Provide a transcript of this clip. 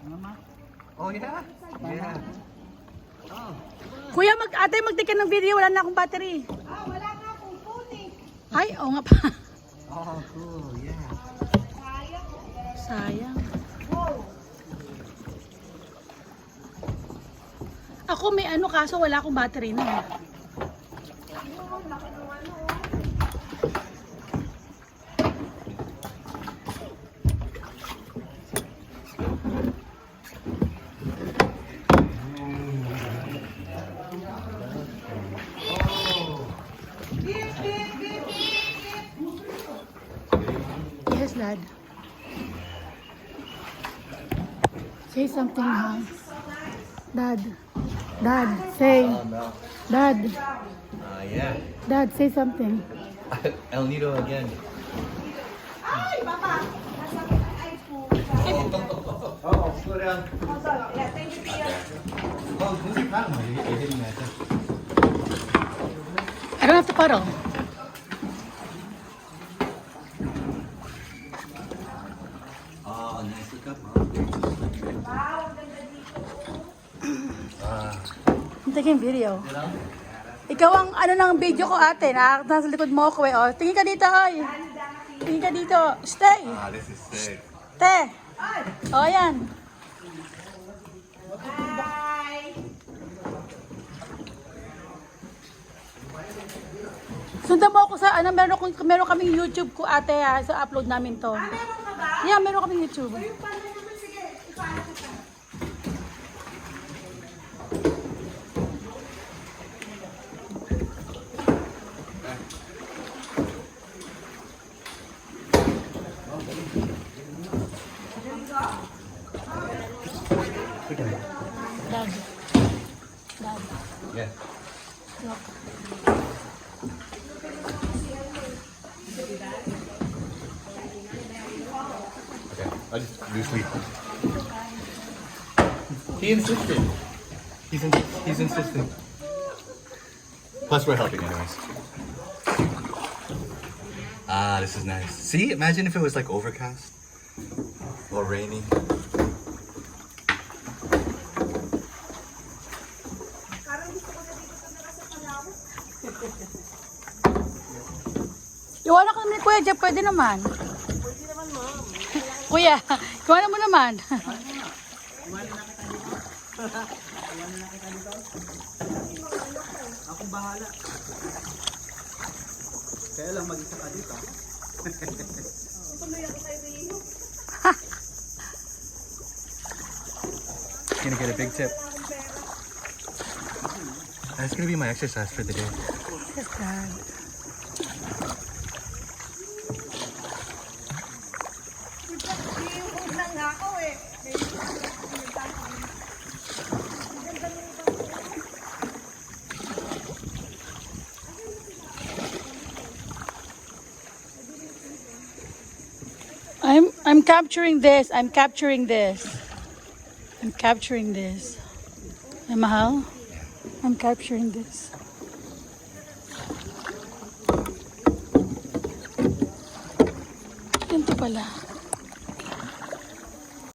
Mama? Oh, yeah? Yeah. Oh. Kuya, ate, magtika ng video. Wala na akong battery. Ah, wala nga akong phone eh. Ay, oo nga pa. Oh, cool. Yeah. Sayang. Sayang. Wow. Ako may ano kaso wala akong battery na. Yung laki ng ano. Yes, Dad. Say something, ha? Dad. Dad, say. Oh, no. Dad. Yeah. Dad, say something. El Nido again. Ay, Papa! Nasa iPhone. Oh, slow down. Oh, sorry. Yeah, thank you, Tia. Oh, this is kind of you're hitting that. I don't have to puddle. Oh, nice cup. Wow, ang ganda dito. I'm taking video. You know? Ikaw ang ano ng video ko, ate. Nasa likod mo ako eh. Oh, tingin ka dito, ay. Tingin ka dito. Stay. This is sick. Te. Oh, yan. Bye! Sundan mo ako sa ano, meron kaming YouTube ko, ate, ha, sa upload namin to. Ah, meron ka ba? Yeah, meron kaming YouTube. Yung pala naman, sige. Ipaano kita. Dad. Dad. Yeah. Look. Okay. I just loosely. He insisted. He's insistent. Plus, we're helping anyways. Ah, this is nice. See, imagine if it was like overcast or rainy. Parang gusto ko na dito tumira sa Palawan. Iwanan ko naman ni Kuya Jeff, pwede naman. Pwede naman, ma'am. Kuya, iwanan mo naman. Akong bahala. Kaya lang mag-isa ka dito. Tuloy ako kay Rio. Gonna get a big tip. That's gonna be my exercise for the day. Yes, Dad. Iiwan lang nga ako eh. I'm capturing this. I'm capturing this. I'm capturing this. Ay, mahal? I'm capturing this. Ganito pala.